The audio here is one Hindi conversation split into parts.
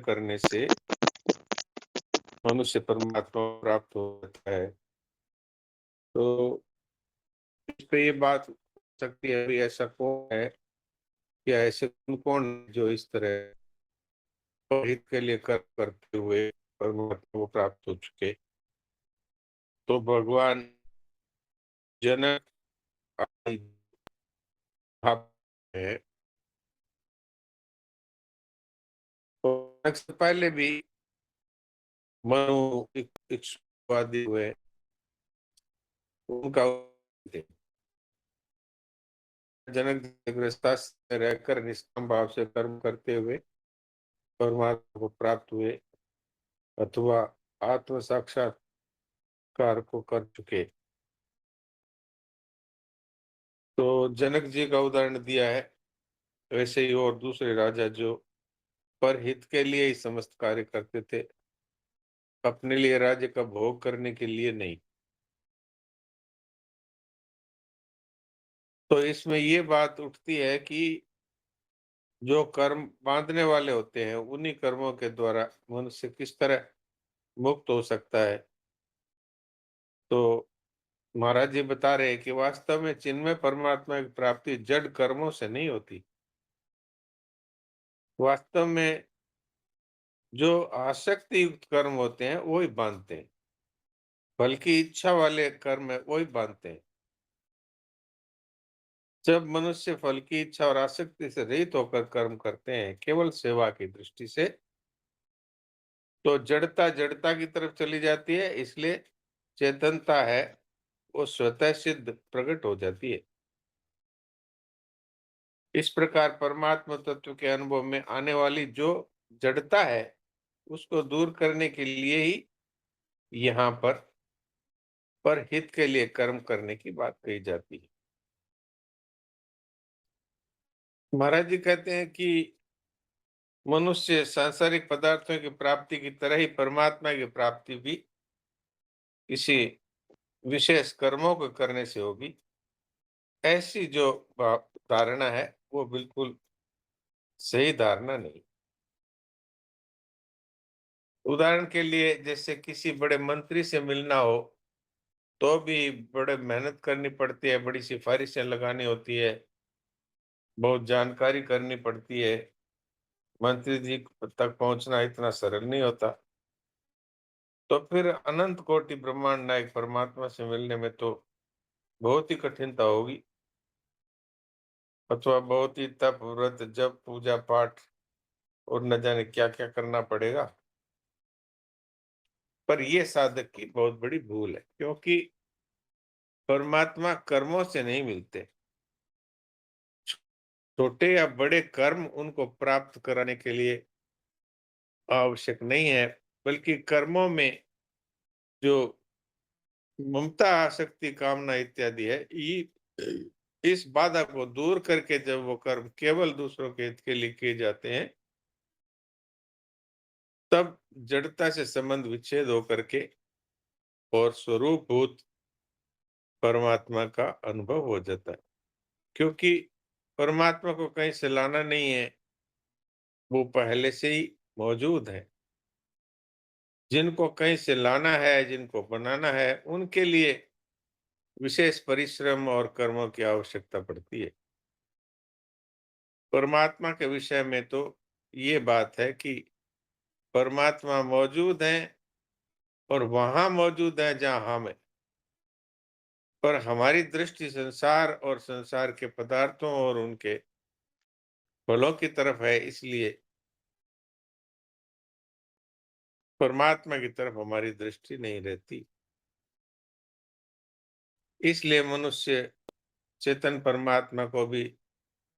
करने से मनुष्य परमात्मा को प्राप्त हो जाता है। तो इस पे ये बात हो सकती है, अभी ऐसा कौन है या ऐसे कौन जो इस तरह हित के लिए कर्म करते हुए परमात्मा को प्राप्त हो चुके। तो भगवान जनक आदि भाव है। तो जनक से पहले भी मनु इक्ष्वादि हुए, उनका थे। जनक जी गृहस्थाश्रम में रहकर निष्काम भाव से कर्म करते हुए परमात्मा को प्राप्त हुए, अथवा आत्म साक्षात्कार को कर चुके। तो जनक जी का उदाहरण दिया है। वैसे ही और दूसरे राजा जो परहित के लिए ही समस्त कार्य करते थे, अपने लिए राज्य का भोग करने के लिए नहीं। तो इसमें ये बात उठती है कि जो कर्म बांधने वाले होते हैं, उन्हीं कर्मों के द्वारा मनुष्य किस तरह मुक्त हो सकता है। तो महाराज जी बता रहे हैं कि वास्तव में चिन्मय परमात्मा की प्राप्ति जड़ कर्मों से नहीं होती। वास्तव में जो आसक्ति युक्त कर्म होते हैं वो ही बांधते हैं, बल्कि इच्छा वाले कर्म है वो ही बांधते हैं। जब मनुष्य फल की इच्छा और आसक्ति से रहित होकर कर्म करते हैं केवल सेवा की दृष्टि से, तो जड़ता जड़ता की तरफ चली जाती है, इसलिए चेतनता है वो स्वतः सिद्ध प्रकट हो जाती है। इस प्रकार परमात्मा तत्व के अनुभव में आने वाली जो जड़ता है उसको दूर करने के लिए ही यहाँ पर हित के लिए कर्म करने की बात कही जाती है। महाराज जी कहते हैं कि मनुष्य सांसारिक पदार्थों की प्राप्ति की तरह ही परमात्मा की प्राप्ति भी किसी विशेष कर्मों को करने से होगी। ऐसी जो धारणा है वो बिल्कुल सही धारणा नहीं। उदाहरण के लिए जैसे किसी बड़े मंत्री से मिलना हो तो भी बड़े मेहनत करनी पड़ती है, बड़ी सिफारिशें लगानी होती है, बहुत जानकारी करनी पड़ती है। मंत्री जी तक पहुंचना इतना सरल नहीं होता। तो फिर अनंत कोटि ब्रह्मांड नायक परमात्मा से मिलने में तो बहुत ही कठिनता होगी, अथवा बहुत ही तप व्रत जप पूजा पाठ और न जाने क्या क्या करना पड़ेगा। पर यह साधक की बहुत बड़ी भूल है, क्योंकि परमात्मा कर्मों से नहीं मिलते। छोटे या बड़े कर्म उनको प्राप्त कराने के लिए आवश्यक नहीं है, बल्कि कर्मों में जो ममता आसक्ति कामना इत्यादि है, इस बाधा को दूर करके जब वो कर्म केवल दूसरों के हित के लिए किए जाते हैं, तब जड़ता से संबंध विच्छेद होकर के और स्वरूप भूत परमात्मा का अनुभव हो जाता है। क्योंकि परमात्मा को कहीं से लाना नहीं है, वो पहले से ही मौजूद है। जिनको कहीं से लाना है, जिनको बनाना है, उनके लिए विशेष परिश्रम और कर्मों की आवश्यकता पड़ती है। परमात्मा के विषय में तो ये बात है कि परमात्मा मौजूद है और वहां मौजूद है जहां हम है। पर हमारी दृष्टि संसार और संसार के पदार्थों और उनके फलों की तरफ है, इसलिए परमात्मा की तरफ हमारी दृष्टि नहीं रहती। इसलिए मनुष्य चेतन परमात्मा को भी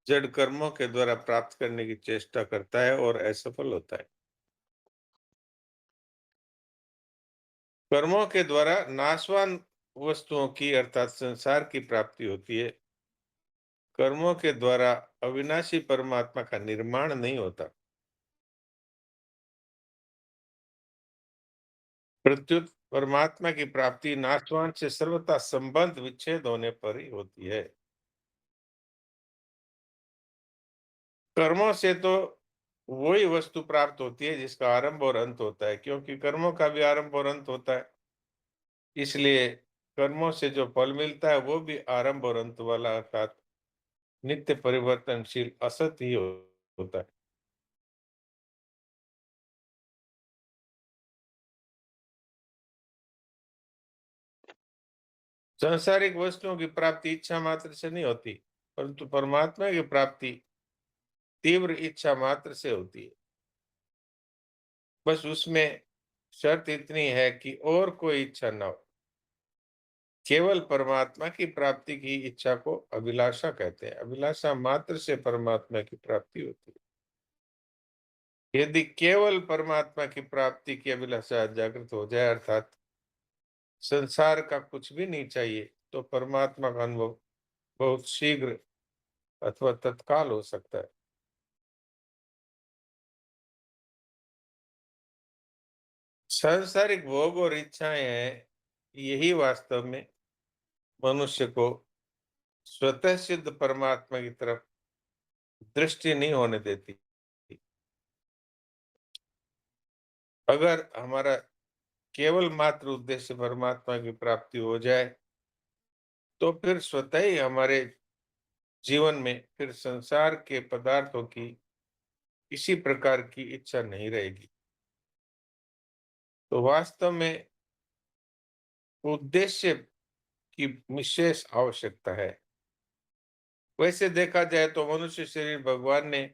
जड़ कर्मों के द्वारा प्राप्त करने की चेष्टा करता है और असफल होता है। कर्मों के द्वारा नाशवान वस्तुओं की अर्थात संसार की प्राप्ति होती है। कर्मों के द्वारा अविनाशी परमात्मा का निर्माण नहीं होता। प्रत्युत परमात्मा की प्राप्ति नाशवान से सर्वथा संबंध विच्छेद होने पर ही होती है। कर्मों से तो वही वस्तु प्राप्त होती है जिसका आरंभ और अंत होता है, क्योंकि कर्मों का भी आरंभ और अंत होता है। इसलिए कर्मों से जो फल मिलता है वो भी आरंभ और अंत वाला, अर्थात नित्य परिवर्तनशील असत ही होता है। सांसारिक वस्तुओं की प्राप्ति इच्छा मात्र से नहीं होती, परंतु परमात्मा की प्राप्ति तीव्र इच्छा मात्र से होती है। बस उसमें शर्त इतनी है कि और कोई इच्छा ना हो। केवल परमात्मा की प्राप्ति की इच्छा को अभिलाषा कहते हैं। अभिलाषा मात्र से परमात्मा की प्राप्ति होती है। यदि केवल परमात्मा की प्राप्ति की अभिलाषा जागृत हो जाए, अर्थात संसार का कुछ भी नहीं चाहिए, तो परमात्मा का अनुभव बहुत शीघ्र अथवा तत्काल हो सकता है। सांसारिक भोग और इच्छाएं हैं, यही वास्तव में मनुष्य को स्वतः सिद्ध परमात्मा की तरफ दृष्टि नहीं होने देती। अगर हमारा केवल मात्र उद्देश्य परमात्मा की प्राप्ति हो जाए, तो फिर स्वतः ही हमारे जीवन में फिर संसार के पदार्थों की किसी प्रकार की इच्छा नहीं रहेगी। तो वास्तव में उद्देश्य की विशेष आवश्यकता है। वैसे देखा जाए तो मनुष्य शरीर भगवान ने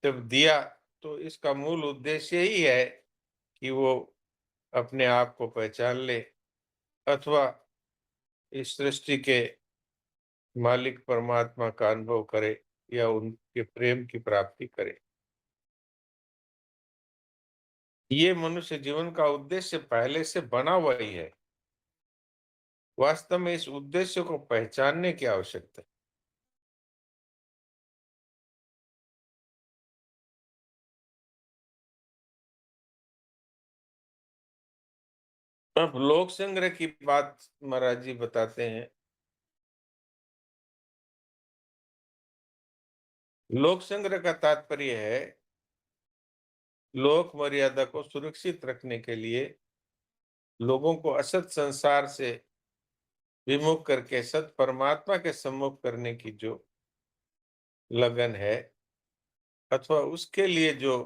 जब दिया, तो इसका मूल उद्देश्य ही है कि वो अपने आप को पहचान ले, अथवा इस सृष्टि के मालिक परमात्मा का अनुभव करे, या उनके प्रेम की प्राप्ति करे। ये मनुष्य जीवन का उद्देश्य पहले से बना हुआ ही है। वास्तव में इस उद्देश्य को पहचानने की आवश्यकता है। अब लोक संग्रह की बात महाराज जी बताते हैं। लोक संग्रह का तात्पर्य है लोक मर्यादा को सुरक्षित रखने के लिए लोगों को असत संसार से विमुख करके सत परमात्मा के सम्मुख करने की जो लगन है, अथवा उसके लिए जो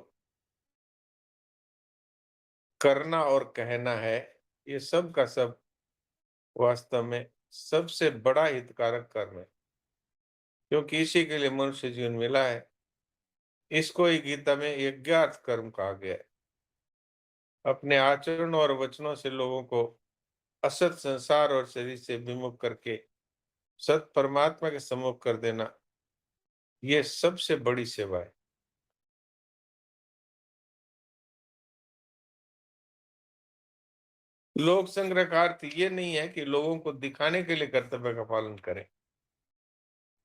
करना और कहना है, ये सब का सब वास्तव में सबसे बड़ा हितकारक कर्म है, क्योंकि इसी के लिए मनुष्य जीवन मिला है। इसको ही गीता में यज्ञार्थ कर्म कहा गया है। अपने आचरण और वचनों से लोगों को असत संसार और शरीर से विमुख करके सत परमात्मा के सम्मुख कर देना, ये सबसे बड़ी सेवा है। लोक संग्रह का अर्थ ये नहीं है कि लोगों को दिखाने के लिए कर्तव्य का पालन करें।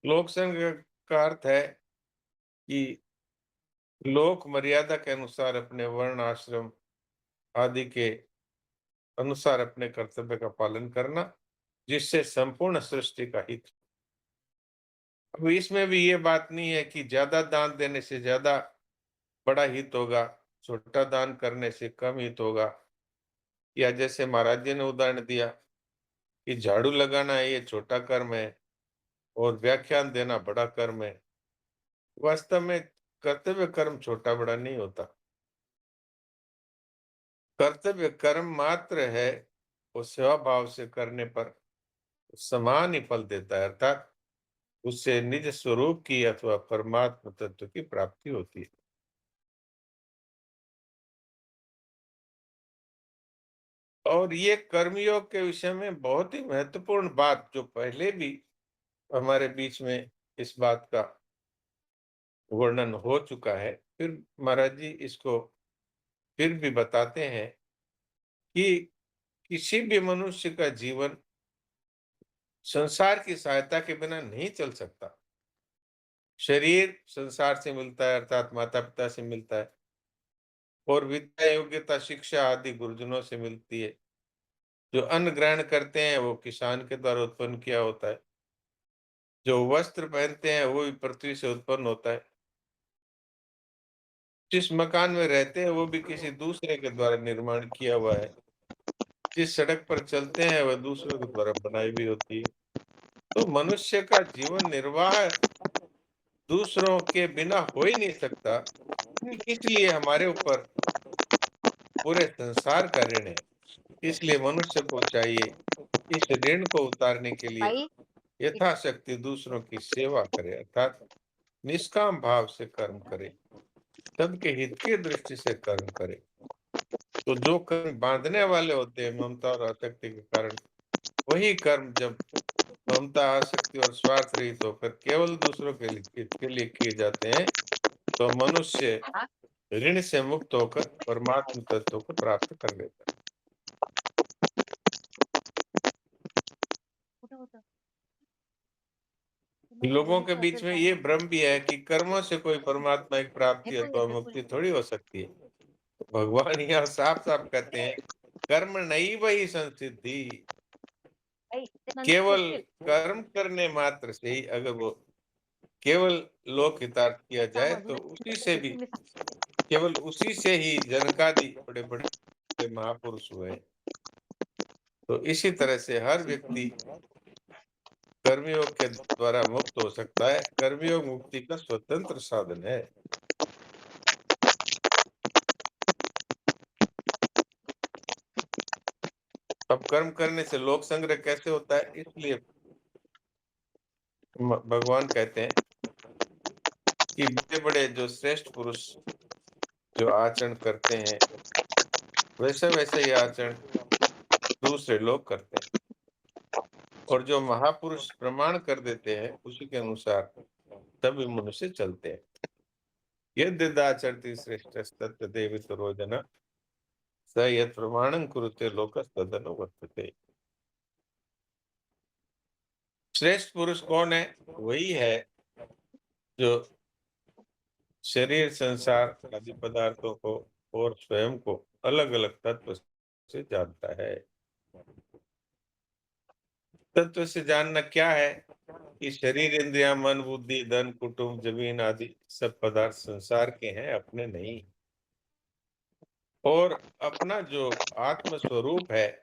लोक संग्रह का अर्थ है कि लोक मर्यादा के अनुसार अपने वर्ण आश्रम आदि के अनुसार अपने कर्तव्य का पालन करना, जिससे संपूर्ण सृष्टि का हित। अब इसमें भी ये बात नहीं है कि ज्यादा दान देने से ज्यादा बड़ा हित होगा, छोटा दान करने से कम हित होगा, या जैसे महाराज जी ने उदाहरण दिया कि झाड़ू लगाना है ये छोटा कर्म है और व्याख्यान देना बड़ा कर्म है। वास्तव में कर्तव्य कर्म छोटा बड़ा नहीं होता। कर्तव्य कर्म मात्र है, वो सेवा भाव से करने पर समान ही फल देता है, अर्थात उससे निज स्वरूप की अथवा परमात्म तत्व की प्राप्ति होती है। और ये कर्मयोग के विषय में बहुत ही महत्वपूर्ण बात, जो पहले भी हमारे बीच में इस बात का वर्णन हो चुका है, फिर महाराज जी इसको फिर भी बताते हैं कि किसी भी मनुष्य का जीवन संसार की सहायता के बिना नहीं चल सकता। शरीर संसार से मिलता है, अर्थात माता पिता से मिलता है, और विद्या योग्यता शिक्षा आदि गुरुजनों से मिलती है। जो अन्न ग्रहण करते हैं वो किसान के द्वारा उत्पन्न किया होता है। जो वस्त्र पहनते हैं वो भी पृथ्वी से उत्पन्न होता है। जिस मकान में रहते हैं वो भी किसी दूसरे के द्वारा निर्माण किया हुआ है। जिस सड़क पर चलते हैं वह दूसरों के द्वारा बनाई हुई होती है। तो मनुष्य का जीवन निर्वाह दूसरों के बिना हो ही नहीं सकता। इसलिए हमारे ऊपर पूरे संसार का ऋण है। इसलिए मनुष्य को चाहिए इस ऋण को उतारने के लिए भाई यथाशक्ति दूसरों की सेवा करे, अर्थात निष्काम भाव से कर्म करे, सबके हित की दृष्टि से कर्म करे। तो जो कर्म बांधने वाले होते हैं ममता और आसक्ति के कारण, वही कर्म जब ममता, आसक्ति और स्वार्थ रहित होकर केवल दूसरों के लिए हित के लिए किए जाते हैं, तो मनुष्य हाँ, ऋण से मुक्त होकर परमात्म तत्व को प्राप्त कर लेता कुठं होतं? है। नाही लोगों के बघितलं बीच असेल में काय ये माहिती. भ्रम भी है कि कर्मों से कोई परमात्मा की प्राप्ति हेडफोन अथवा घेतलं फुल. मुक्ति थोड़ी हो सकती है। तो भगवान यहाँ साफ-साफ कहते हैं, कर्म नैव हि संसिद्धि। आई ते नंतर केवल भेटतील. कर्म करने मात्र से ही अगर वो केवल लोक हितार्थ किया काम जाए तो अजूनही उसी से भी, येतील मी सांगते. केवल उसी से ही जनकादि बड़े-बड़े महापुरुष हुए। तो इसी तरह से हर व्यक्ति कर्मयोग के द्वारा मुक्त हो सकता है। कर्मयोग मुक्ति का स्वतंत्र साधन है। अब कर्म करने से लोक संग्रह कैसे होता है? इसलिए भगवान कहते हैं कि बड़े-बड़े जो श्रेष्ठ पुरुष जो आचरण करते हैं, वैसा-वैसा ही आचरण दूसरे लोग करते हैं। और जो महापुरुष प्रमाण कर देते हैं, उसी के अनुसार तभी मनुष्य चलते हैं। यद्यदाचरति श्रेष्ठस्तत्तदेव रोजन स यत् प्रमाणं कुरुते लोकस्तदनुवर्तते। श्रेष्ठ पुरुष कौन है? वही है जो शरीर, संसार आदि पदार्थों को और स्वयं को अलग-अलग तत्व से जानता है। तत्व से जानना क्या है? कि शरीर, इंद्रियां, मन, बुद्धि, धन, कुटुंब, जमीन आदि सब पदार्थ संसार के हैं, अपने नहीं। और अपना जो आत्म स्वरूप है,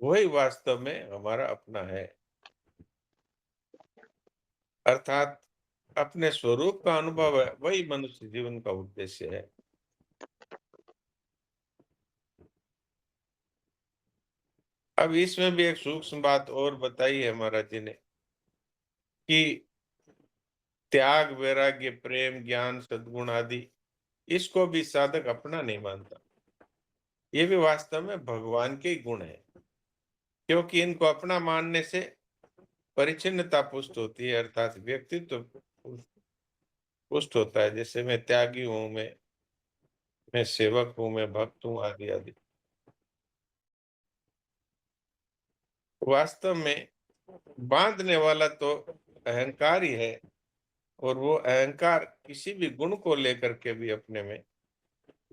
वही वास्तव में हमारा अपना है। अर्थात अपने स्वरूप का अनुभव है, वही मनुष्य जीवन का उद्देश्य है। अब इसमें भी एक सूक्ष्म बात और बताई है महाराज जी ने कि त्याग, वैराग्य, प्रेम, ज्ञान, सद्गुण आदि इसको भी साधक अपना नहीं मानता। ये भी वास्तव में भगवान के ही गुण है, क्योंकि इनको अपना मानने से परिच्छिन्नता पुष्ट होती है, अर्थात व्यक्तित्व पुष्ट होता है। जैसे मैं त्यागी हूँ, मैं सेवक हूँ, मैं भक्त हूँ, आदि आदि। वास्तव में बांधने वाला तो अहंकार ही है, और वो अहंकार किसी भी गुण को लेकर के भी अपने में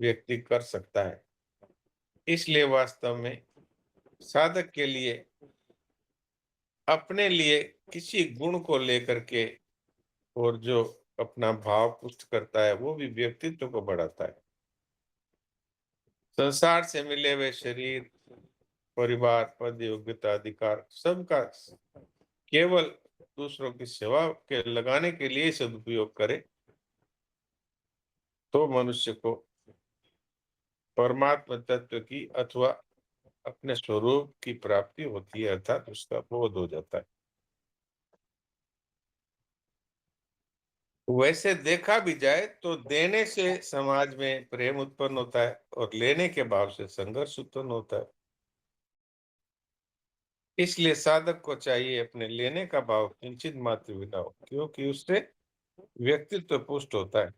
व्यक्ति कर सकता है। इसलिए वास्तव में साधक के लिए अपने लिए किसी गुण को लेकर के, और जो अपना भाव पुष्ट करता है, वो भी व्यक्तित्व को बढ़ाता है। संसार से मिले हुए शरीर, परिवार, पद, योग्यता, अधिकार सबका केवल दूसरों की सेवा के लगाने के लिए ही सदुपयोग करे, तो मनुष्य को परमात्म तत्व की अथवा अपने स्वरूप की प्राप्ति होती है, अर्थात उसका बोध हो जाता है। वैसे देखा भी जाए तो देने से समाज में प्रेम उत्पन्न होता है, और लेने के भाव से संघर्ष उत्पन्न होता है। इसलिए साधक को चाहिए अपने लेने का भाव किंचित मात्र भी ना हो, क्योंकि उससे व्यक्तित्व पुष्ट होता है।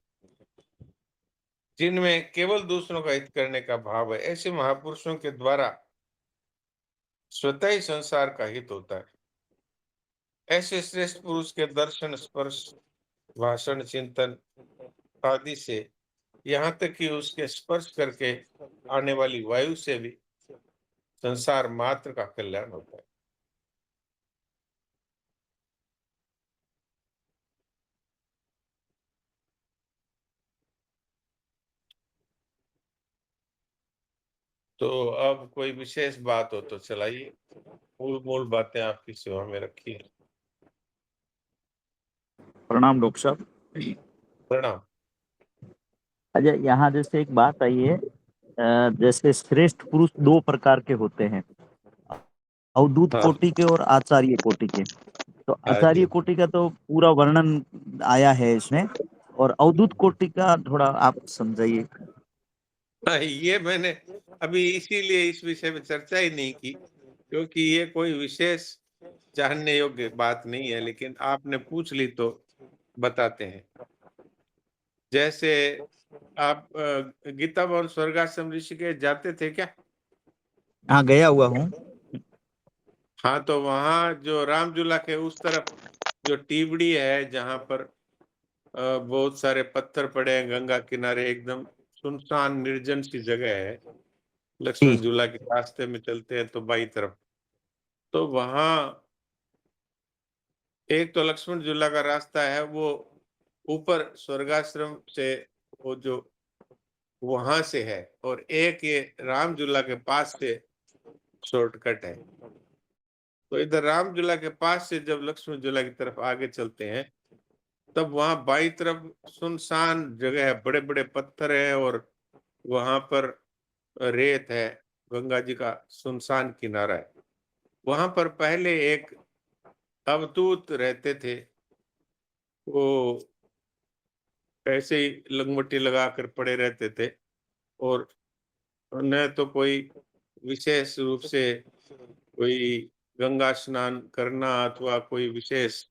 जिनमें केवल दूसरों का हित करने का भाव है, ऐसे महापुरुषों के द्वारा स्वतः ही संसार का हित होता है। ऐसे श्रेष्ठ पुरुष के दर्शन, स्पर्श, भाषण, चिंतन आदि से, यहाँ तक कि उसके स्पर्श करके आने वाली वायु से भी संसार मात्र का कल्याण होता है। तो अब कोई विशेष बात हो तो चलाइए, मूल मूल बातें आपकी सेवा में रखिए। प्रणाम डॉक्टर साहब। प्रणाम। अच्छा, यहाँ जैसे एक बात आई है, जैसे श्रेष्ठ पुरुष दो प्रकार के होते हैं, अवधूत हाँ, कोटि के और आचार्य कोटि के। तो हाँ आचार्य जी। कोटि का तो पूरा वर्णन आया है इसमें, और अवधूत कोटि का थोड़ा आप समझाइए। हाँ, ये मैंने अभी इसीलिए इस विषय में चर्चा ही नहीं की, क्योंकि ये कोई विशेष जानने योग्य बात नहीं है, लेकिन आपने पूछ ली तो बताते हैं। जैसे आप गीता भवन स्वर्गाश्रम ऋषिकेश जाते थे क्या? हाँ, गया हुआ हूँ। हाँ, तो वहाँ जो रामझूला के उस तरफ जो टीबड़ी है, जहाँ पर बहुत सारे पत्थर पड़े हैं गंगा किनारे, एकदम सुनसान निर्जन सी जगह है। जी। लक्ष्मण झूला के रास्ते में चलते हैं तो बाई तरफ, तो वहाँ एक तो लक्ष्मण झूला का रास्ता है, वो ऊपर स्वर्गाश्रम से, वो जो वहां से है, और एक ये राम झूला के पास से शॉर्टकट है। तो इधर राम झूला के पास से जब लक्ष्मण झूला की तरफ आगे चलते हैं, तब वहां बाई तरफ सुनसान जगह है, बड़े बड़े पत्थर है, और वहां पर रेत है, गंगा जी का सुनसान किनारा है। वहां पर पहले एक अवधूत रहते थे, वो ऐसे ही लंगोटी लगाकर पड़े रहते थे, और न तो कोई विशेष रूप से कोई गंगा स्नान करना, अथवा कोई विशेष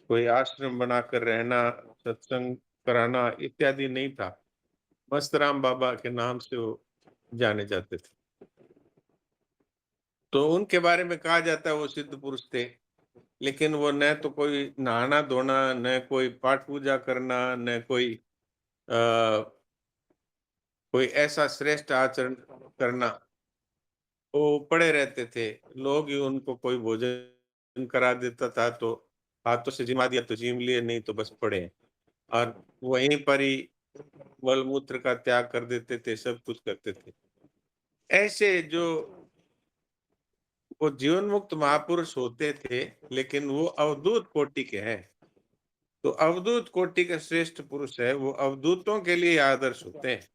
कोई आश्रम बनाकर रहना, सत्संग कराना इत्यादि नहीं था। मस्तराम बाबा के नाम से वो जाने जाते थे। तो उनके बारे में कहा जाता है वो सिद्ध पुरुष थे, लेकिन वो न तो कोई नहाना धोना, न कोई पाठ पूजा करना, न कोई कोई ऐसा श्रेष्ठ आचरण करना, वो पड़े रहते थे। लोग ही उनको कोई भोजन करा देता था तो हाथों से जिमा दिया तो जिम लिए, नहीं तो बस पड़े हैं। और वहीं पर ही मल-मूत्र का त्याग कर देते थे, सब कुछ करते थे। ऐसे जो वो जीवन मुक्त महापुरुष होते थे, लेकिन वो अवधूत कोटि के हैं। तो अवधूत कोटि के श्रेष्ठ पुरुष है, वो अवधूतों के लिए आदर्श होते हैं।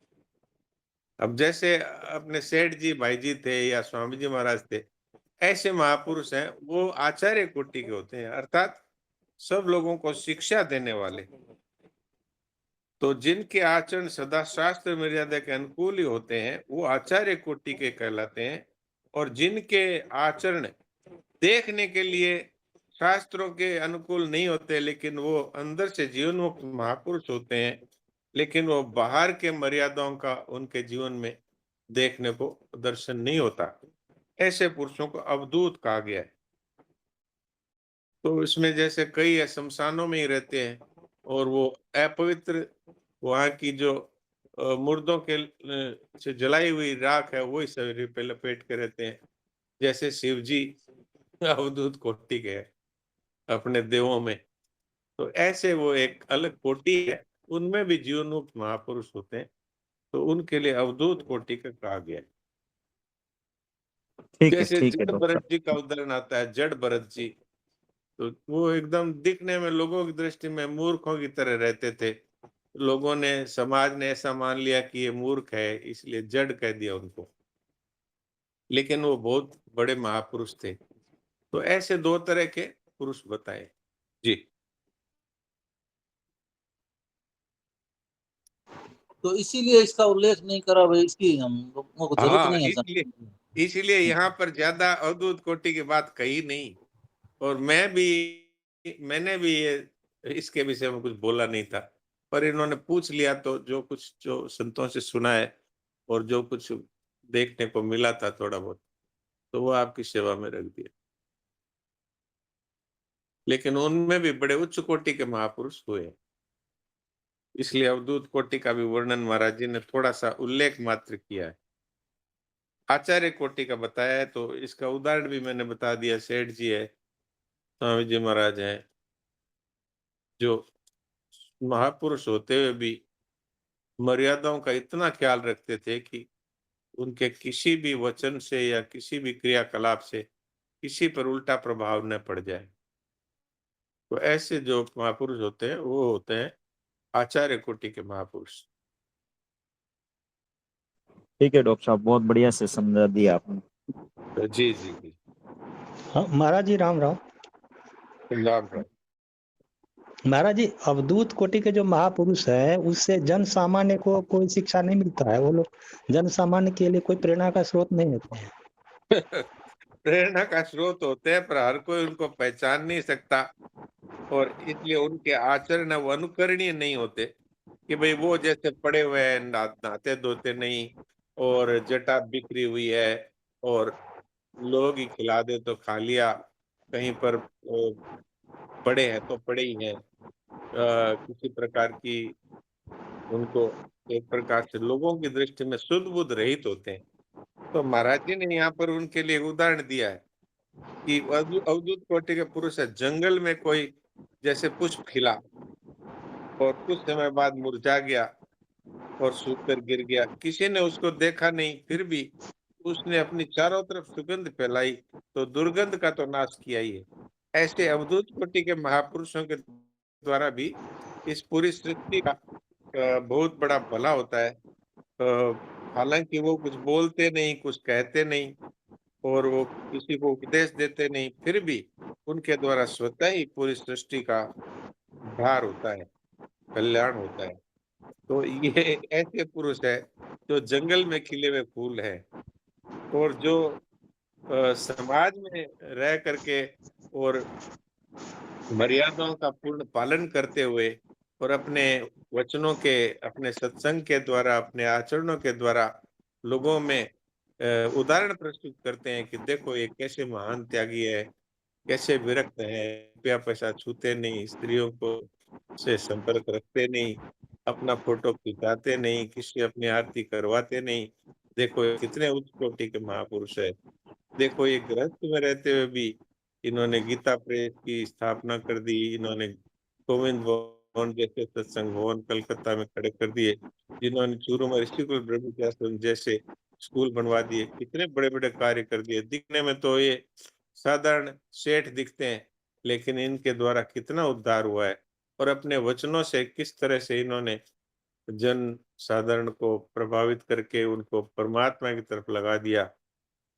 अब जैसे अपने सेठ जी, भाई जी थे या स्वामी जी महाराज थे, ऐसे महापुरुष हैं, वो आचार्य कोटि के होते हैं, अर्थात सब लोगों को शिक्षा देने वाले। तो जिनके आचरण सदा शास्त्र मर्यादा के अनुकूल ही होते हैं, वो आचार्य कोटि के कहलाते हैं। और जिनके आचरण देखने के लिए शास्त्रों के अनुकूल नहीं होते, लेकिन वो अंदर से जीवन मुक्त महापुरुष होते हैं, लेकिन वो बाहर के मर्यादाओं का उनके जीवन में देखने को दर्शन नहीं होता, ऐसे पुरुषों को अवधूत कहा गया है। तो इसमें जैसे कई शमशानों में ही रहते हैं, और वो अपवित्र, वहाँ की जो मुर्दों के से जलाई हुई राख है, वही शरीर पे लपेट के रहते हैं। जैसे शिव जी अवधूत कोटि के हैं अपने देवों में, तो ऐसे वो एक अलग कोटि है, उनमें भी जीवन्मुक्त महापुरुष होते हैं, तो उनके लिए अवधूत कोटि का कहा गया है। जैसे ठीक है जड़ डॉक्टर भरत साहब। जी का उदाहरण आता है, जड़ भरत जी, तो वो एकदम दिखने में लोगों की दृष्टि में मूर्खों की तरह रहते थे। लोगों ने, समाज ने ऐसा मान लिया कि ये मूर्ख है, इसलिए जड़ कह दिया उनको। लेकिन वो बहुत बड़े महापुरुष थे। तो ऐसे दो तरह के पुरुष बताए। जी। तो इसीलिए इसका उल्लेख नहीं करा भाई, इसकी हम लोगों को जरूरत हाँ, नहीं है इसलिए जानने की। इसलिए यहाँ पर ज्यादा अवधूत कोटि की बात कही नहीं। और मैंने भी ये इसके विषय में कुछ बोला नहीं था, पर इन्होंने पूछ लिया तो जो कुछ जो संतों से सुना है, और जो कुछ देखने को मिला था थोड़ा बहुत, तो वो आपकी सेवा में रख दिया। लेकिन उनमें भी बड़े उच्च कोटि के महापुरुष हुए, इसलिए अवधूत कोटि का भी वर्णन महाराज जी ने थोड़ा सा उल्लेख मात्र किया है। आचार्य कोटि का बताया है, तो इसका उदाहरण भी मैंने बता दिया। सेठ जी है, स्वामी जी महाराज हैं, जो महापुरुष होते हुए भी मर्यादाओं का इतना ख्याल रखते थे कि उनके किसी भी वचन से या किसी भी क्रियाकलाप से किसी पर उल्टा प्रभाव न पड़ जाए। तो ऐसे जो महापुरुष होते हैं वो होते हैं आचार्य कोटि के महापुरुष। ठीक है डॉक्टर साहब, बहुत बढ़िया से समझा दिया आपने। जी जी जी। हाँ महाराज जी, राम राम। राम राम। महाराज जी, अवधूत कोटि के जो महापुरुष है उससे जन सामान्य को कोई शिक्षा नहीं मिलता है? वो लोग जन सामान्य के लिए कोई प्रेरणा का स्रोत नहीं होते हैं? प्रेरणा का स्रोत होते हैं, पर हर कोई उनको पहचान नहीं सकता और इसलिए उनके आचरण वो अनुकरणीय नहीं होते कि भाई वो जैसे पड़े हुए हैं, नहाते धोते नहीं और जटा बिखरी हुई है और लोग ही खिला दे तो खा लिया, कहीं पर पड़े हैं तो पड़े ही हैं। किसी प्रकार की उनको एक प्रकार से लोगों की दृष्टि में शुद्ध बुद्ध रहित होते हैं। तो महाराज जी ने यहाँ पर उनके लिए उदाहरण दिया है कि अवधूत कोटि के पुरुष है, जंगल में कोई जैसे पुष्प खिला और कुछ समय बाद मुरझा गया और सूखकर गिर गया, किसी ने उसको देखा नहीं, फिर भी उसने अपनी चारों तरफ सुगंध फैलाई तो दुर्गंध का तो नाश किया ही है। ऐसे अवधूत कोटि के महापुरुषों के द्वारा भी इस पूरी सृष्टि का बहुत बड़ा भला होता है। हालांकि वो कुछ बोलते नहीं, कुछ कहते नहीं और वो किसी को उपदेश देते नहीं, फिर भी उनके द्वारा स्वतः ही पूरी सृष्टि का उद्धार होता है, कल्याण होता है। तो ये ऐसे पुरुष है जो जंगल में खिले हुए फूल है और जो समाज में रह करके और मर्यादाओं का पूर्ण पालन करते हुए और अपने वचनों के, अपने सत्संग के द्वारा, अपने आचरणों के द्वारा लोगों में उदाहरण प्रस्तुत करते हैं कि देखो ये कैसे महान त्यागी है, कैसे विरक्त है, रुपया पैसा छूते नहीं, स्त्रियों को से संपर्क रखते नहीं, अपना फोटो खिंचाते नहीं, किसी अपनी आरती करवाते नहीं। देखो ये कितने उच्च कोटि के महापुरुष है। देखो ये गृहस्थ में रहते हुए भी इन्होंने गीता प्रेस की स्थापना कर दी, इन्होंने गोविंद भवन जैसे सत्संग भवन कलकत्ता में खड़े कर दिए, जिन्होंने चूरू में ऋषिकुल ब्रह्मचाश्रम जैसे स्कूल बनवा दिए, कितने बड़े बड़े कार्य कर दिए। दिखने में तो ये साधारण सेठ दिखते हैं, लेकिन इनके द्वारा कितना उद्धार हुआ है और अपने वचनों से किस तरह से इन्होंने जन साधारण को प्रभावित करके उनको परमात्मा की तरफ लगा दिया।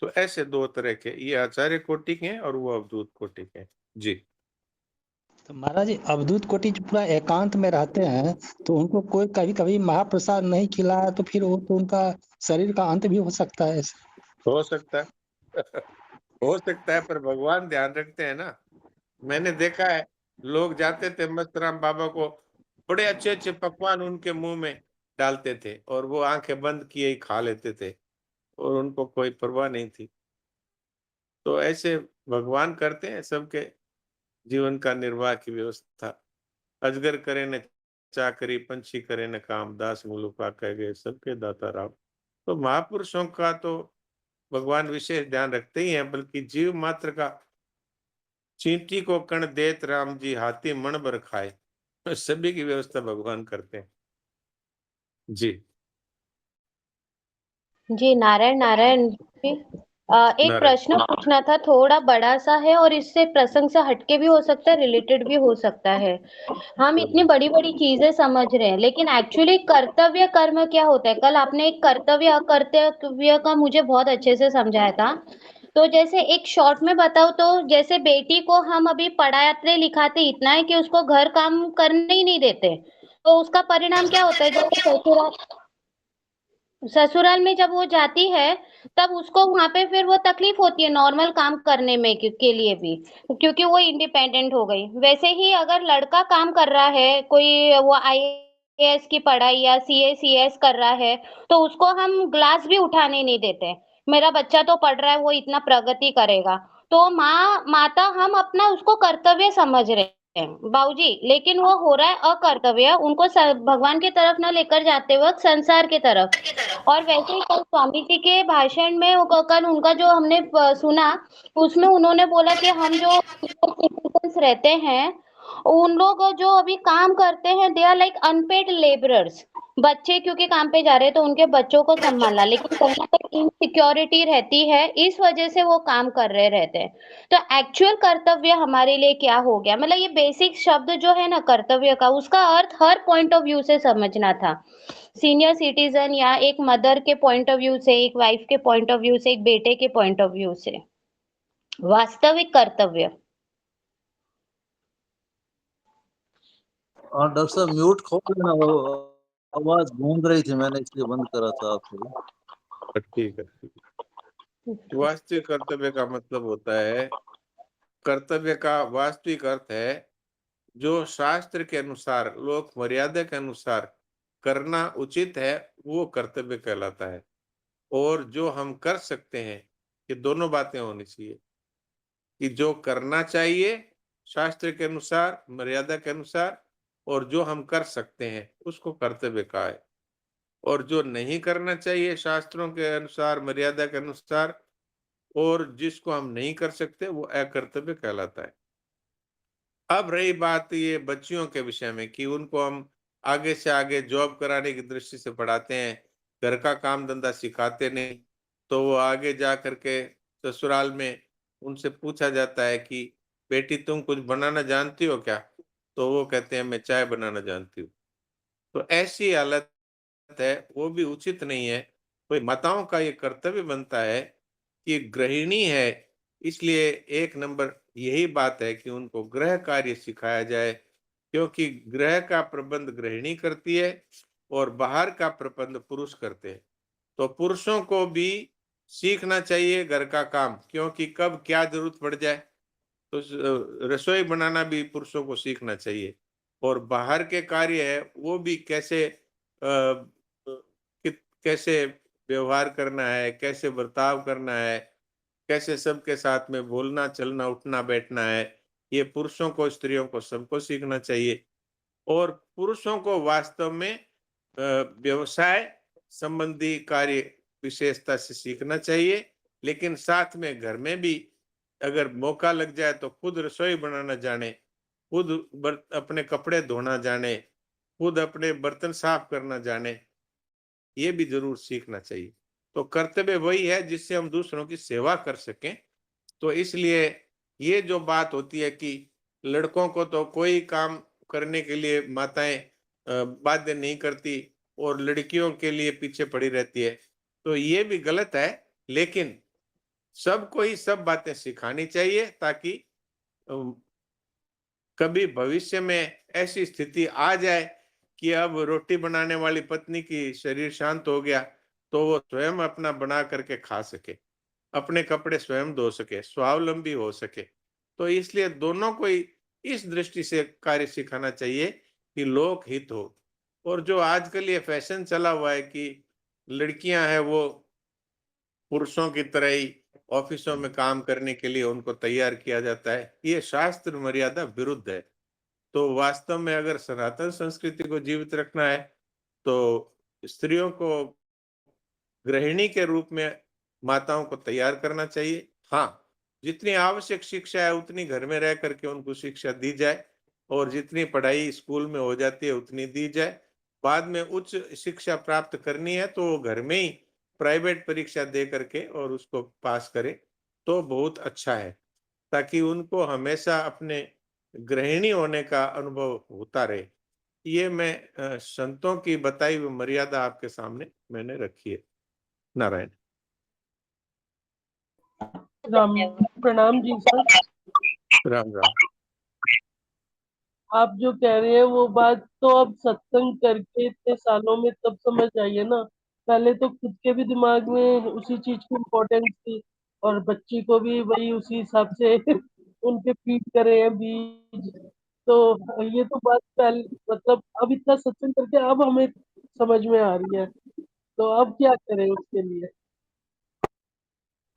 तो ऐसे दो तरह के, ये आचार्य कोटि के हैं और वो अवधूत कोटि के हैं। जी। तो महाराज जी, अवधूत कोटि जो पूरा एकांत में रहते हैं तो उनको कोई कभी कभी महाप्रसाद नहीं खिलाया तो फिर वो तो उनका शरीर का अंत भी हो सकता है ऐसे? हो सकता है हो सकता है, पर भगवान ध्यान रखते हैं ना। मैंने देखा है, लोग जाते थे मस्तराम बाबा को, बड़े अच्छे अच्छे पकवान उनके मुंह में डालते थे और वो आंखें बंद किए ही खा लेते थे और उनको कोई परवाह नहीं थी। तो ऐसे भगवान करते हैं सबके जीवन का निर्वाह की व्यवस्था। अजगर करे न चाकरी, पंछी करे न काम, दास मुलुका कह गए सबके दाता राम। तो महापुरुषों का तो भगवान विशेष ध्यान रखते ही हैं, बल्कि जीव मात्र का चींटी को कण देत राम जी, हाथी मण भर खाए, तो सभी की व्यवस्था भगवान करते हैं। जी। जी नारायण नारायण जी। एक नारायण। प्रश्न पूछना था, थोड़ा बड़ा सा है और इससे प्रसंग से हटके भी हो सकता है, रिलेटेड भी हो सकता है। हम इतनी बड़ी बड़ी चीजें समझ रहे हैं, लेकिन एक्चुअली कर्तव्य कर्म क्या होता है? कल आपने एक कर्तव्य अकर्तव्य का मुझे बहुत अच्छे से समझाया था। तो जैसे एक शॉर्ट में बताओ तो, जैसे बेटी को हम अभी पढ़ाते लिखाते इतना है कि उसको घर काम करने ही नहीं देते, तो उसका परिणाम क्या होता है? जब ससुराल में जब वो जाती है, तब उसको वहां पे फिर वो तकलीफ होती है नॉर्मल काम करने में के लिए भी, क्योंकि वो इंडिपेंडेंट हो गई। वैसे ही अगर लड़का काम कर रहा है, कोई वो आईएएस की पढ़ाई या सीएस कर रहा है, तो उसको हम ग्लास भी उठाने नहीं देते। मेरा बच्चा तो पढ़ रहा है, वो इतना प्रगति करेगा। तो माता हम अपना उसको कर्तव्य समझ रहे हैं बाबूजी, लेकिन वो हो रहा है अकर्तव्य, उनको भगवान की तरफ ना लेकर जाते वक्त संसार की तरफ। और वैसे ही कल स्वामी जी के भाषण में कल उनका जो हमने सुना, उसमें उन्होंने बोला कि हम जो citizens रहते हैं उन लोग जो अभी काम करते हैं they are like unpaid labourers. बच्चे क्योंकि काम पे जा रहे हैं तो उनके बच्चों को संभालना, लेकिन कहीं ना कहीं इनसिक्योरिटी रहती है, इस वजह से वो काम कर रहे रहते हैं। तो एक्चुअल कर्तव्य हमारे लिए क्या हो गया, मतलब ये बेसिक शब्द जो है ना कर्तव्य का, उसका अर्थ हर पॉइंट ऑफ व्यू से समझना था। सीनियर सिटीजन या एक मदर के पॉइंट ऑफ व्यू से, एक वाइफ के पॉइंट ऑफ व्यू से, एक बेटे के पॉइंट ऑफ व्यू से, वास्तविक कर्तव्य। और डॉक्टर साहब म्यूट खोल देना, वो आवाज गूंज रही थी, मैंने इसलिए बंद करा था आपको। ठीक है, ठीक है। वास्तविक कर्तव्य का मतलब होता है, कर्तव्य का वास्तविक अर्थ है जो शास्त्र के अनुसार, लोक मर्यादा के अनुसार करना उचित है, वो कर्तव्य कहलाता है। और जो हम कर सकते हैं, ये दोनों बातें होनी चाहिए कि जो करना चाहिए शास्त्र के अनुसार, मर्यादा के अनुसार, और जो हम कर सकते हैं उसको कर्तव्य कहा है। और जो नहीं करना चाहिए शास्त्रों के अनुसार, मर्यादा के अनुसार, और जिसको हम नहीं कर सकते, वो अकर्तव्य कहलाता है। अब रही बात ये बच्चियों के विषय में कि उनको हम आगे से आगे जॉब कराने की दृष्टि से पढ़ाते हैं, घर का काम धंधा सिखाते नहीं, तो वो आगे जा करके ससुराल में उनसे पूछा जाता है कि बेटी तुम कुछ बनाना जानती हो क्या? तो वो कहते हैं मैं चाय बनाना जानती हूँ। तो ऐसी हालत है, वो भी उचित नहीं है। कोई माताओं का ये कर्तव्य बनता है कि गृहिणी है, इसलिए एक नंबर यही बात है कि उनको गृह कार्य सिखाया जाए, क्योंकि गृह का प्रबंध गृहिणी करती है और बाहर का प्रबंध पुरुष करते हैं। तो पुरुषों को भी सीखना चाहिए घर का काम, क्योंकि कब क्या जरूरत पड़ जाए। तो रसोई बनाना भी पुरुषों को सीखना चाहिए, और बाहर के कार्य है वो भी कैसे कैसे व्यवहार करना है, कैसे बर्ताव करना है, कैसे सबके साथ में बोलना, चलना, उठना, बैठना है, ये पुरुषों को, स्त्रियों को, सबको सीखना चाहिए। और पुरुषों को वास्तव में व्यवसाय संबंधी कार्य विशेषता से सीखना चाहिए, लेकिन साथ में घर में भी अगर मौका लग जाए तो खुद रसोई बनाना जाने, खुद अपने कपड़े धोना जाने, खुद अपने बर्तन साफ करना जाने, ये भी जरूर सीखना चाहिए। तो कर्तव्य वही है जिससे हम दूसरों की सेवा कर सकें। तो इसलिए ये जो बात होती है कि लड़कों को तो कोई काम करने के लिए माताएं बाध्य नहीं करती और लड़कियों के लिए पीछे पड़ी रहती है, तो ये भी गलत है। लेकिन सबको ही सब बातें सिखानी चाहिए, ताकि अम, कभी भविष्य में ऐसी स्थिति आ जाए कि अब रोटी बनाने वाली पत्नी की शरीर शांत हो गया, तो वो स्वयं अपना बना करके खा सके, अपने कपड़े स्वयं धो सके, स्वावलंबी हो सके। तो इसलिए दोनों को ही इस दृष्टि से कार्य सिखाना चाहिए कि लोक हित हो। और जो आजकल ये फैशन चला हुआ है कि लड़कियां हैं वो पुरुषों की तरह ही ऑफिसों में काम करने के लिए उनको तैयार किया जाता है, ये शास्त्र मर्यादा विरुद्ध है। तो वास्तव में अगर सनातन संस्कृति को जीवित रखना है, तो स्त्रियों को गृहिणी के रूप में माताओं को तैयार करना चाहिए। हाँ, जितनी आवश्यक शिक्षा है उतनी घर में रह करके उनको शिक्षा दी जाए, और जितनी पढ़ाई स्कूल में हो जाती है उतनी दी जाए। बाद में उच्च शिक्षा प्राप्त करनी है तो वो घर में ही प्राइवेट परीक्षा दे करके और उसको पास करे, तो बहुत अच्छा है, ताकि उनको हमेशा अपने गृहिणी होने का अनुभव होता रहे। ये मैं संतों की बताई हुई मर्यादा आपके सामने मैंने रखी है। नारायण। राम प्रणाम जी सर। राम राम। आप जो कह रहे हैं वो बात तो अब सत्संग करके इतने सालों में तब समझ आई है ना। पहले तो खुद के भी दिमाग में उसी चीज की इम्पोर्टेंस थी, और बच्ची को भी वही उसी हिसाब से उनके फीड करे हैं बीज। तो ये तो बात पहले, मतलब अब इतना सत्संग करके अब हमें समझ में आ रही है। तो अब क्या करें उसके लिए?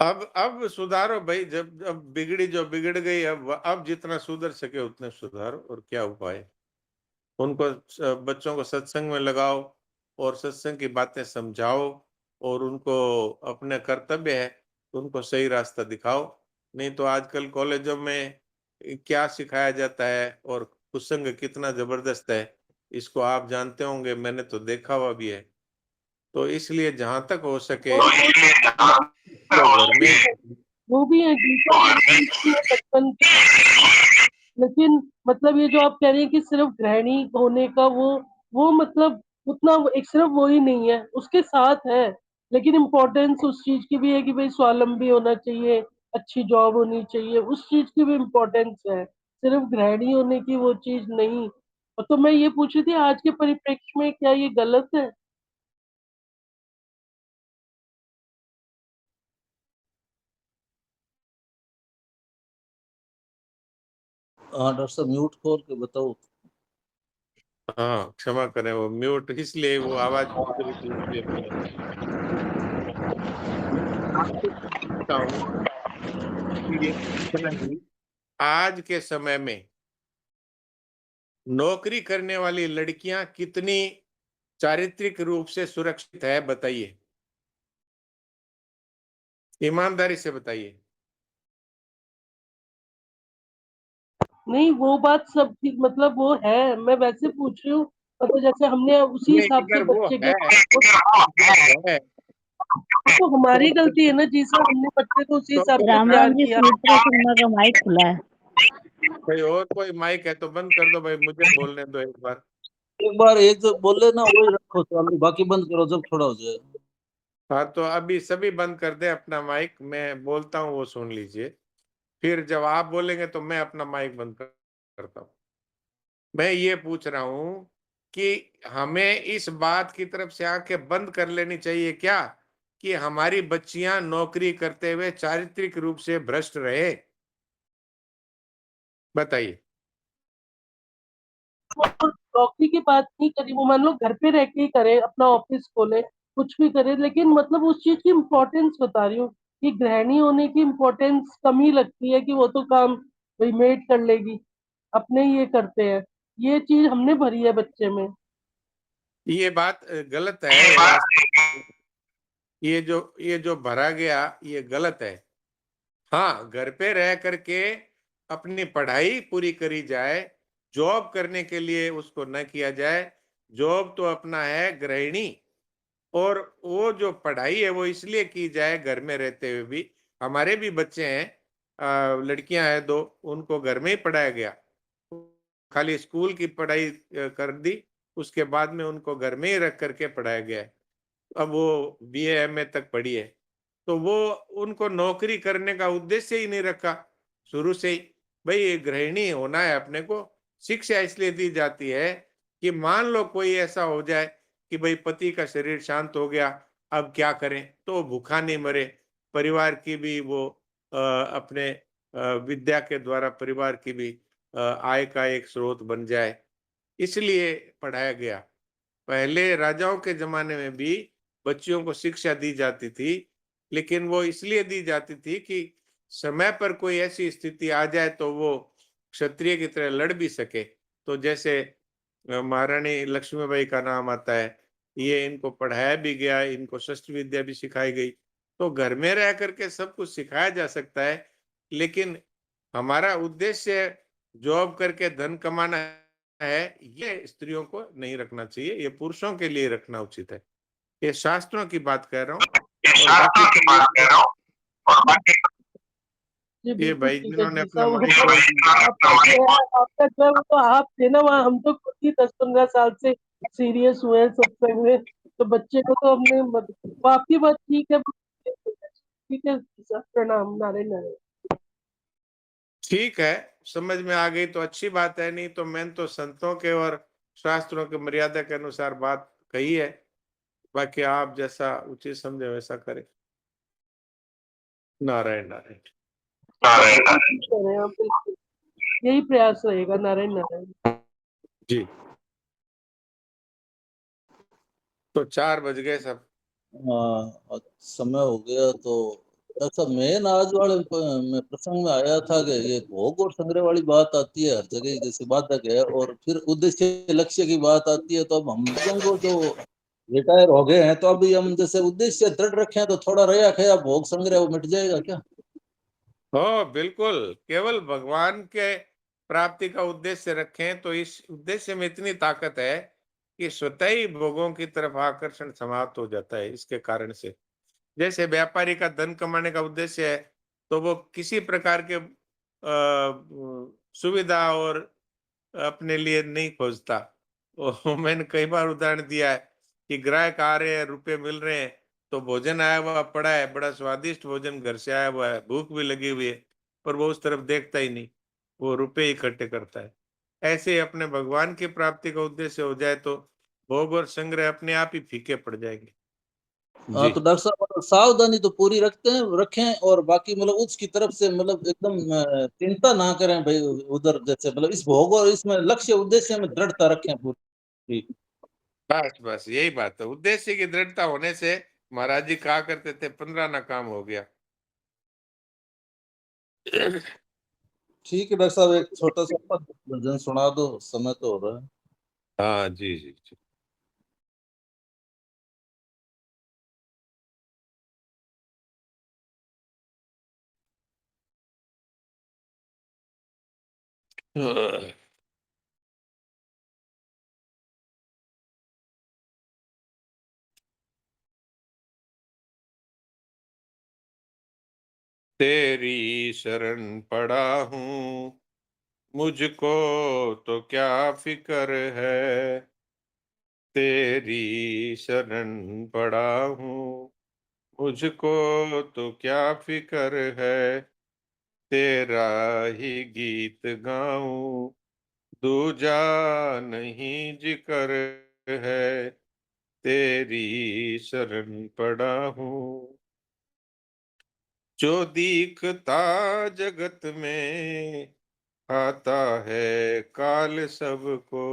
अब सुधारो भाई, जब बिगड़ी जो बिगड़ गई, अब जितना सुधर सके उतने सुधारो, और क्या उपाय है? उनको बच्चों को सत्संग में लगाओ और सत्संग की बातें समझाओ, और उनको अपने कर्तव्य है उनको सही रास्ता दिखाओ। नहीं तो आजकल कॉलेजों में क्या सिखाया जाता है और कुसंग कितना जबरदस्त है, इसको आप जानते होंगे, मैंने तो देखा हुआ भी है। तो इसलिए जहां तक हो सके तो घर में वो भी है बचपन के, लेकिन मतलब ये जो आप कह रही हैं कि सिर्फ गृहिणी होने का वो मतलब उतना एक सिर्फ वो ही नहीं है, उसके साथ है, लेकिन इम्पोर्टेंस उस चीज की भी है कि भाई स्वावलंबी होना चाहिए, अच्छी जॉब होनी चाहिए, उस चीज की भी इम्पोर्टेंस है, सिर्फ गृहिणी होने की वो चीज नहीं। तो मैं ये पूछ रही थी आज के परिप्रेक्ष्य में क्या ये गलत है? हाँ डॉक्टर साहब म्यूट खोल के बताओ। हाँ क्षमा करें, वो म्यूट इसलिए वो आवाज गूंज रही थी, इसलिए मैंने आपसे पूछता हूँ कि आज के समय में नौकरी करने वाली लड़कियां कितनी चारित्रिक रूप से सुरक्षित है, बताइए, ईमानदारी से बताइए। नहीं वो बात सब ठीक, मतलब वो है, मैं वैसे पूछ रही हूँ, मतलब जैसे हमने उसी नहीं, हिसाब से अगर वो बच्चे के है तो हमारी तो गलती है ना जी सर, हमने बच्चे को उसी हिसाब से राम तैयार राम जी, किया। सुमित्रा शर्मा का माइक खुला है। भाई और कोई माइक है तो बंद कर दो भाई, मुझे बोलने दो एक बार। एक बार एक जो बोले ना वही रखो चालू, बाकी बंद करो जब थोड़ा हो जाए। हाँ तो अभी सभी बंद कर दे अपना माइक, मैं बोलता हूँ वो सुन लीजिए, फिर जब आप बोलेंगे तो मैं अपना माइक बंद करता हूँ। मैं ये पूछ रहा हूँ कि हमें इस बात की तरफ से आंखें बंद कर लेनी चाहिए क्या कि हमारी बच्चियां नौकरी करते हुए चारित्रिक रूप से भ्रष्ट रहे, बताइए। वो नौकरी की बात नहीं करी, वो मान लो घर पे रह के ही करे, अपना ऑफिस खोले, कुछ भी करे, लेकिन मतलब उस चीज की इम्पोर्टेंस बता रही हूँ कि गृहिणी होने की इम्पोर्टेंस कम ही लगती है कि वो तो काम भाई मेड कर लेगी, अपने ये करते हैं, ये चीज हमने भरी है बच्चे में। ये बात गलत है, वास्तव ये जो भरा गया ये गलत है। हाँ, घर पे रह करके अपनी पढ़ाई पूरी करी जाए, जॉब करने के लिए उसको न किया जाए। जॉब तो अपना है गृहिणी, और वो जो पढ़ाई है वो इसलिए की जाए घर में रहते हुए भी। हमारे भी बच्चे हैं, लड़कियां हैं दो, उनको घर में ही पढ़ाया गया, खाली स्कूल की पढ़ाई कर दी, उसके बाद में उनको घर में ही रख करके पढ़ाया गया है। अब वो बीए एमए तक पढ़ी है, तो वो उनको नौकरी करने का उद्देश्य ही नहीं रखा शुरू से ही। भाई ये गृहिणी होना है अपने को, शिक्षा इसलिए दी जाती है कि मान लो कोई ऐसा हो जाए कि भाई पति का शरीर शांत हो गया, अब क्या करें, तो भूखा नहीं मरे, परिवार की भी वो अपने विद्या के द्वारा परिवार की भी आय का एक स्रोत बन जाए, इसलिए पढ़ाया गया। पहले राजाओं के जमाने में भी बच्चियों को शिक्षा दी जाती थी, लेकिन वो इसलिए दी जाती थी कि समय पर कोई ऐसी स्थिति आ जाए तो वो क्षत्रिय की तरह लड़ भी सके। तो जैसे महारानी लक्ष्मीबाई का नाम आता है, ये इनको पढ़ाया भी गया, इनको शस्त्र विद्या भी सिखाई गई। तो घर में रह करके सब कुछ सिखाया जा सकता है, लेकिन हमारा उद्देश्य जॉब करके धन कमाना है, ये स्त्रियों को नहीं रखना चाहिए, ये पुरुषों के लिए रखना उचित है। ये शास्त्रों की बात कह रहा हूँ। जी ये बिल्कुल भाई ठीक है जिन्होंने जी अपना साहब, वो माइक तो खोल दिया, आपका जो है वो तो आप थे ना वहाँ, हम तो खुद ही 10-15 साल से सीरियस हुए हैं सत्संग में, तो बच्चे को तो हमने वो आपकी बात ठीक है, ठीक है जी साहब, प्रणाम, नारायण नारायण। ठीक है, समझ में आ गई तो अच्छी बात है, नहीं तो मैंने तो संतों के और शास्त्रों के मर्यादा के अनुसार बात कही है। बाकी आप जैसा उचित समझे वैसा करें। नारायण नारायण। कोशिश करें आप, बिल्कुल यही प्रयास रहेगा, नारायण नारायण। जी, तो 4 बज गए सब। हाँ समय हो गया तो अच्छा, मैं आज वाले में प्रसंग में आया था कि ये भोग और संग्रह वाली बात आती है हर जगह, जैसे बाधक है, और फिर उद्देश्य लक्ष्य की बात आती है, तो अब हम को जो रिटायर हो गए हैं तो अभी हम जैसे उद्देश्य दृढ़ रखे हैं तो थोड़ा रया खया भोग संग्रह वो मिट जाएगा क्या? हो बिल्कुल, केवल भगवान के प्राप्ति का उद्देश्य रखें तो इस उद्देश्य में इतनी ताकत है कि स्वतः ही भोगों की तरफ आकर्षण समाप्त हो जाता है इसके कारण से। जैसे व्यापारी का धन कमाने का उद्देश्य है, तो वो किसी प्रकार के सुविधा और अपने लिए नहीं खोजता। वो मैंने कई बार उदाहरण दिया है कि ग्राहक आ रहे हैं, रुपए मिल रहे हैं, तो भोजन आया हुआ पड़ा है, बड़ा स्वादिष्ट भोजन घर से आया हुआ है, भूख भी लगी हुई है, पर वो उस तरफ देखता ही नहीं, वो रुपए इकट्ठे करता है। ऐसे ही अपने भगवान की प्राप्ति का उद्देश्य हो जाए तो भोग और संग्रह अपने आप ही फीके पड़ जाएंगे। हाँ, जी। तो डॉक्टर साहब मतलब सावधानी तो पूरी रखें और बाकी मतलब उसकी तरफ से मतलब एकदम चिंता ना करें भाई, उधर जैसे मतलब इस भोग और इसमें लक्ष्य उद्देश्य में दृढ़ता रखें पूरी। बस, बस यही बात है। उद्देश्य की दृढ़ता होने से महाराज जी कहा करते थे 15 ना काम हो गया। ठीक है डॉक्टर साहब, एक छोटा सा भजन सुना दो, समय तो हो रहा है। हाँ, जी, जी, जी। तेरी शरण पड़ा हूँ, मुझको तो क्या फ़िक्र है, तेरी शरण पड़ा हूँ, मुझको तो क्या फ़िक्र है, तेरा ही गीत गाऊँ, दूजा नहीं जिक्र है, तेरी शरण पड़ा हूँ। जो दिखता जगत में आता है काल सबको,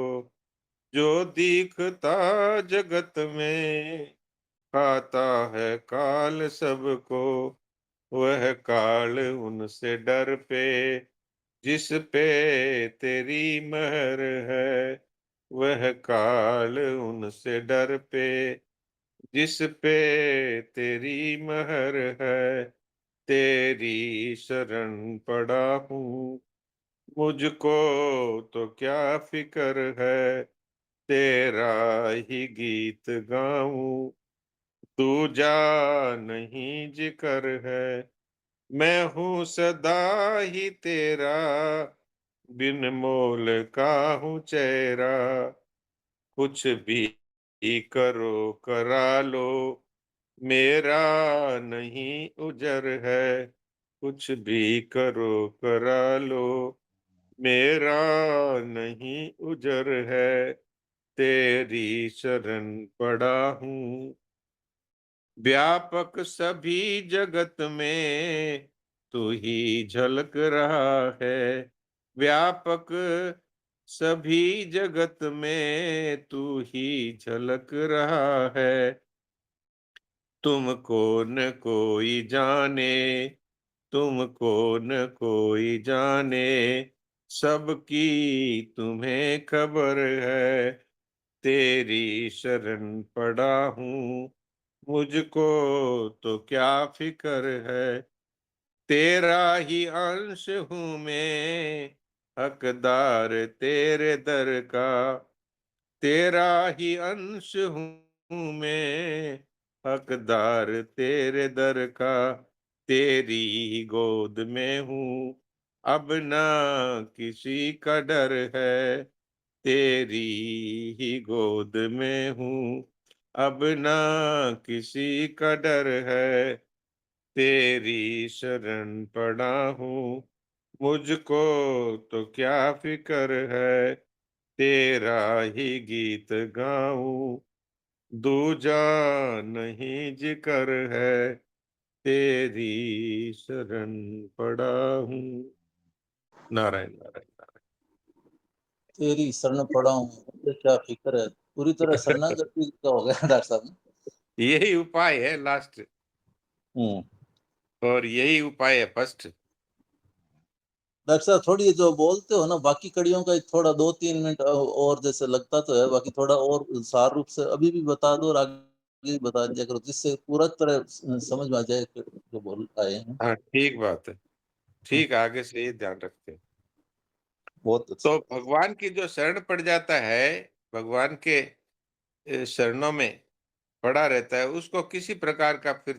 जो दिखता जगत में आता है काल सबको, वह काल उनसे डर पे जिस पे तेरी महर है, वह काल उनसे डर पे जिस पे तेरी महर है, तेरी शरण पड़ा हूँ, मुझको तो क्या फ़िक्र है, तेरा ही गीत गाऊँ, दूजा नहीं जिक्र है। मैं हूँ सदा ही तेरा, बिन मोल का हूँ चेहरा, कुछ भी करो करा लो, मेरा नहीं उजर है, कुछ भी करो करा लो, मेरा नहीं उजर है, तेरी शरण पड़ा हूँ। व्यापक सभी जगत में तू ही झलक रहा है, व्यापक सभी जगत में तू ही झलक रहा है, तुमको न कोई जाने, तुमको न कोई जाने, सबकी तुम्हें खबर है, तेरी शरण पड़ा हूँ, मुझको तो क्या फ़िक्र है, तेरा ही अंश हूँ मैं, हकदार तेरे दर का, तेरा ही अंश हूँ मैं, हकदार तेरे दर का, तेरी ही गोद में हूँ, अब ना किसी का डर है, तेरी ही गोद में हूँ, अब ना किसी का डर है, तेरी शरण पड़ा हूँ, मुझको तो क्या फ़िक्र है, तेरा ही गीत गाऊँ, दूजा नहीं जिक्र है, तेरी शरण पड़ा हूँ। नारायण, नारायण, तेरी शरण पड़ा हूँ, मुझे क्या फिक्र है, पूरी तरह नारायण। शरणागति का हो गया डॉक्टर साहब। यही उपाय है लास्ट, हम्म। और यही उपाय है फर्स्ट। डॉक्टर साहब थोड़ी जो बोलते हो ना बाकी कड़ियों का थोड़ा 2-3 मिनट और जैसे लगता तो है, बाकी थोड़ा और सार रूप से अभी भी बता दो और आगे भी बता दिया करो, जिससे पूरा तरह समझ में आ जाए कि जो बोल आए हैं। हाँ, ठीक बात है। ठीक, आगे से ये ध्यान रखते हैं। बहुत अच्छा। तो भगवान की जो शरण पड़ जाता है, भगवान के शरणों में पड़ा रहता है, उसको किसी प्रकार का फिर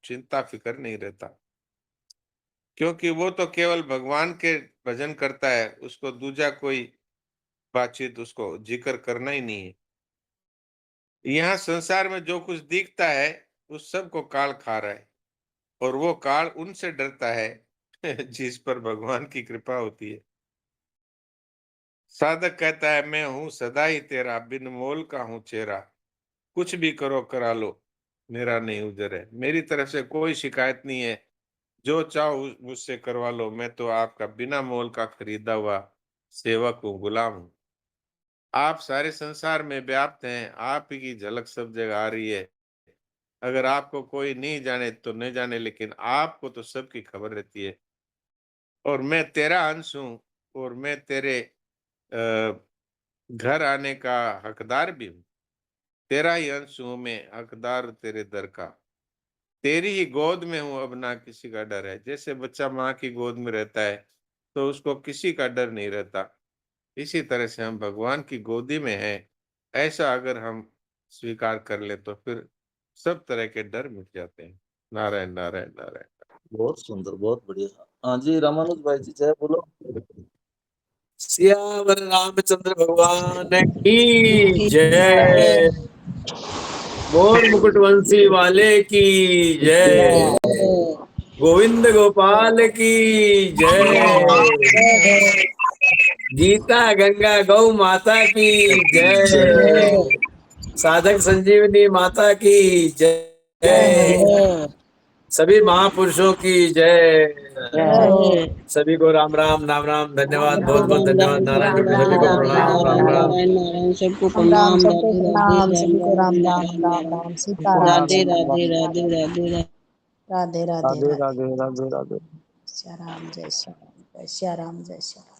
चिंता फिक्र नहीं रहता, क्योंकि वो तो केवल भगवान के भजन करता है, उसको दूजा कोई बातचीत उसको जिक्र करना ही नहीं है। यहाँ संसार में जो कुछ दिखता है, उस सब को काल खा रहा है, और वो काल उनसे डरता है जिस पर भगवान की कृपा होती है। साधक कहता है, मैं हूं सदा ही तेरा, बिन मोल का हूं चेहरा, कुछ भी करो करा लो, मेरा नहीं उजर है। मेरी तरफ से कोई शिकायत नहीं है, जो चाहो मुझसे करवा लो, मैं तो आपका बिना मोल का खरीदा हुआ सेवक हूँ, गुलाम हूँ। आप सारे संसार में व्याप्त हैं, आप ही की झलक सब जगह आ रही है। अगर आपको कोई नहीं जाने तो नहीं जाने, लेकिन आपको तो सबकी खबर रहती है। और मैं तेरा अंश हूँ, और मैं तेरे घर आने का हकदार भी हूँ। तेरा ही अंश हूँ मैं, हकदार तेरे दर का। तेरी ही गोद में हूँ, अब ना किसी का डर है। जैसे बच्चा माँ की गोद में रहता है तो उसको किसी का डर नहीं रहता, इसी तरह से हम भगवान की गोदी में हैं। ऐसा अगर हम स्वीकार कर ले तो फिर सब तरह के डर मिट जाते हैं। नारायण नारायण नारायण। बहुत सुंदर, बहुत बढ़िया। हाँ जी, रामानुज भाई जी जय बोलो। सियावर रामचंद्र भगवान की जय। मोर मुकुटवंशी वाले की जय। गोविंद गोपाल की जय। गीता गंगा गौ माता की जय। साधक संजीवनी माता की जय। सभी महापुरुषों की जय। सभी को राम राम नाम राम, धन्यवाद, बहुत बहुत धन्यवाद। नारायण जी को सभी को प्रणाम, राम राम। नारायण सबको राम राम, प्रणाम। सबको राधे राधे, प्रणाम, राम सभी को राम राम, राम राम राम राम। राम, सीताराम राधे राधे सीताराम, राधे राधे राधे। राधे राधे राधे राधे। राधे राधे राधे। श्री राम, जय श्री राम, जय श्री राम, जय श्री राम।